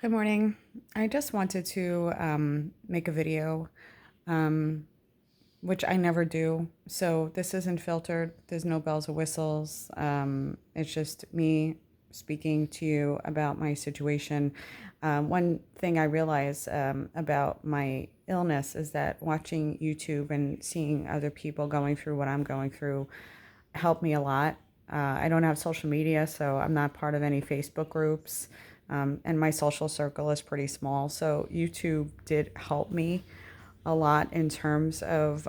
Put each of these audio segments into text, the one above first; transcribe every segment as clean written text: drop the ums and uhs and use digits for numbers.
Good morning. I just wanted to make a video, um, which I never do. So this isn't filtered. There's no bells or whistles. It's just me speaking to you about my situation. One thing I realize about my illness is that watching YouTube and seeing other people going through what I'm going through helped me a lot. I don't have social media, so I'm not part of any Facebook groups. And my social circle is pretty small. So YouTube did help me a lot in terms of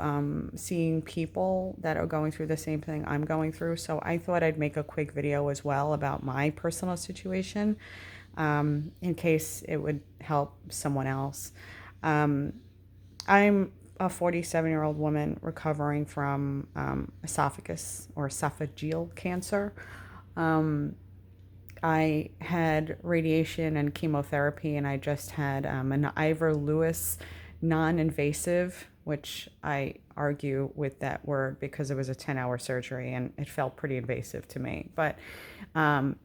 seeing people that are going through the same thing I'm going through. So I thought I'd make a quick video as well about my personal situation in case it would help someone else. Um, I'm a 47-year-old woman recovering from esophagus or esophageal cancer. Um, I had radiation and chemotherapy, and I just had an Ivor Lewis non-invasive, which I argue with that word because it was a 10-hour surgery and it felt pretty invasive to me. But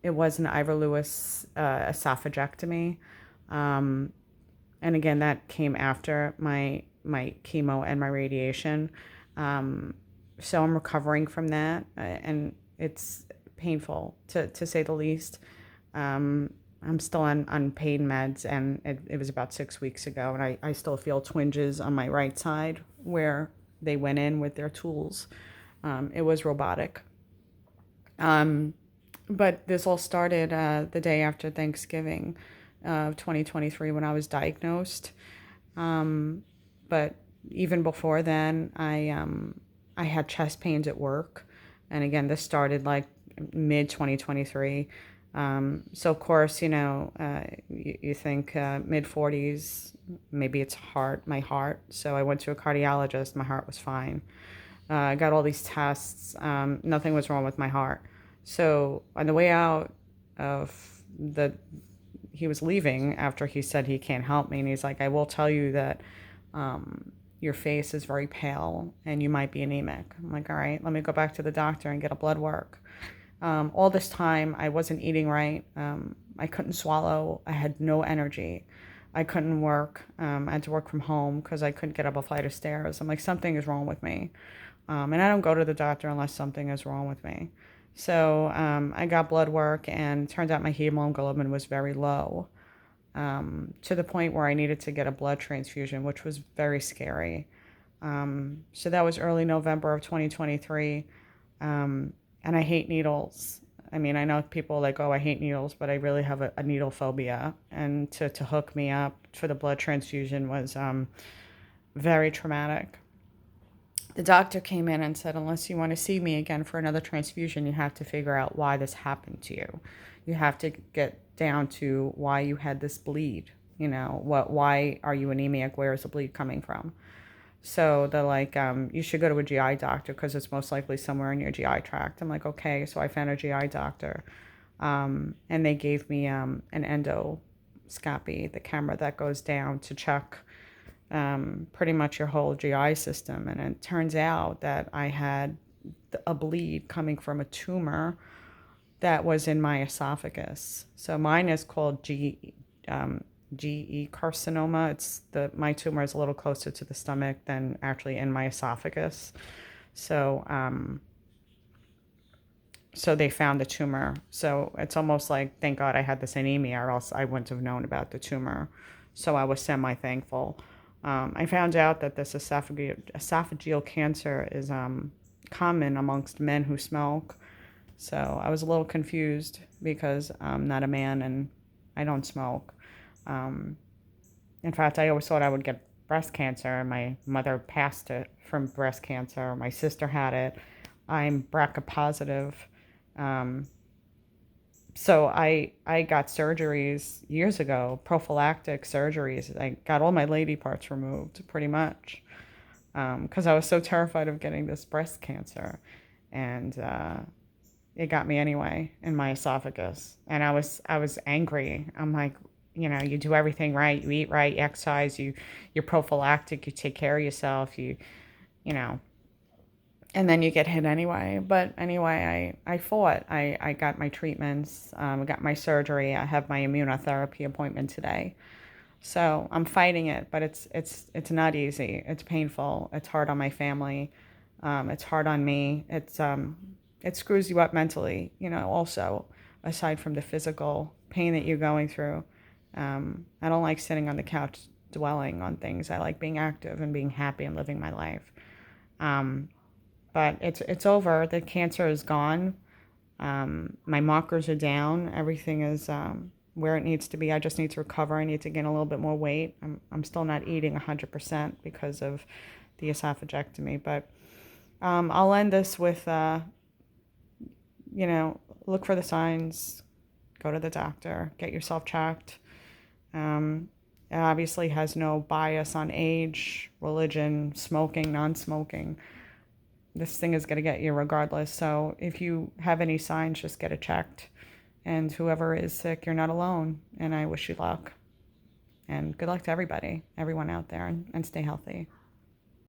it was an Ivor Lewis esophagectomy. Um, and again, that came after my chemo and my radiation. So I'm recovering from that, and it's painful to say the least. I'm still on pain meds, and it was about 6 weeks ago, and I still feel twinges on my right side where they went in with their tools. It was robotic. Um, but this all started the day after Thanksgiving of 2023 when I was diagnosed. Um, but even before then, I had chest pains at work, and again, this started like mid 2023. So of course, you think mid 40s, maybe it's my heart. So I went to a cardiologist. My heart was fine. I got all these tests. Nothing was wrong with my heart. So on the way out of he was leaving after he said he can't help me. And he's like, I will tell you that your face is very pale and you might be anemic. I'm like, all right, let me go back to the doctor and get a blood work. All this time, I wasn't eating right. I couldn't swallow. I had no energy. I couldn't work. I had to work from home because I couldn't get up a flight of stairs. I'm like, something is wrong with me. And I don't go to the doctor unless something is wrong with me. So I got blood work, and it turned out my hemoglobin was very low, to the point where I needed to get a blood transfusion, which was very scary. So that was early November of 2023. And I hate needles. I mean, I know people like, oh, I hate needles, but I really have a needle phobia. And to hook me up for the blood transfusion was very traumatic. The doctor came in and said, unless you want to see me again for another transfusion, you have to figure out why this happened to you. You have to get down to why you had this bleed. Why are you anemic? Where is the bleed coming from? So they're like, you should go to a GI doctor because it's most likely somewhere in your GI tract. I'm like, okay. So I found a GI doctor, and they gave me an endoscopy, the camera that goes down to check pretty much your whole GI system. And it turns out that I had a bleed coming from a tumor that was in my esophagus. So mine is called GE carcinoma. My tumor is a little closer to the stomach than actually in my esophagus. So they found the tumor. So it's almost like, thank God I had this anemia, or else I wouldn't have known about the tumor. So I was semi-thankful. I found out that this esophageal cancer is common amongst men who smoke. So I was a little confused because I'm not a man and I don't smoke. In fact, I always thought I would get breast cancer. My mother passed it from breast cancer. My sister had it. I'm BRCA positive. So I got surgeries years ago, prophylactic surgeries. I got all my lady parts removed pretty much because I was so terrified of getting this breast cancer. And it got me anyway in my esophagus. And I was angry. I'm like, you do everything right. You eat right, you exercise, you're prophylactic, you take care of yourself, you know. and then you get hit anyway. But anyway, I fought. I got my treatments, I got my surgery. I have my immunotherapy appointment today. So I'm fighting it, but it's not easy. It's painful. It's hard on my family. It's hard on me. It screws you up mentally, also, aside from the physical pain that you're going through. I don't like sitting on the couch dwelling on things. I like being active and being happy and living my life. Um, but it's over. The cancer is gone. My markers are down. Everything is where it needs to be. I just need to recover. I need to gain a little bit more weight. I'm still not eating 100% because of the esophagectomy. But I'll end this with, look for the signs, go to the doctor, get yourself checked. It obviously has no bias on age, religion, smoking, non-smoking. This thing is going to get you regardless. So if you have any signs, just get it checked. And whoever is sick, you're not alone. And I wish you luck. And good luck to everybody, everyone out there, and stay healthy.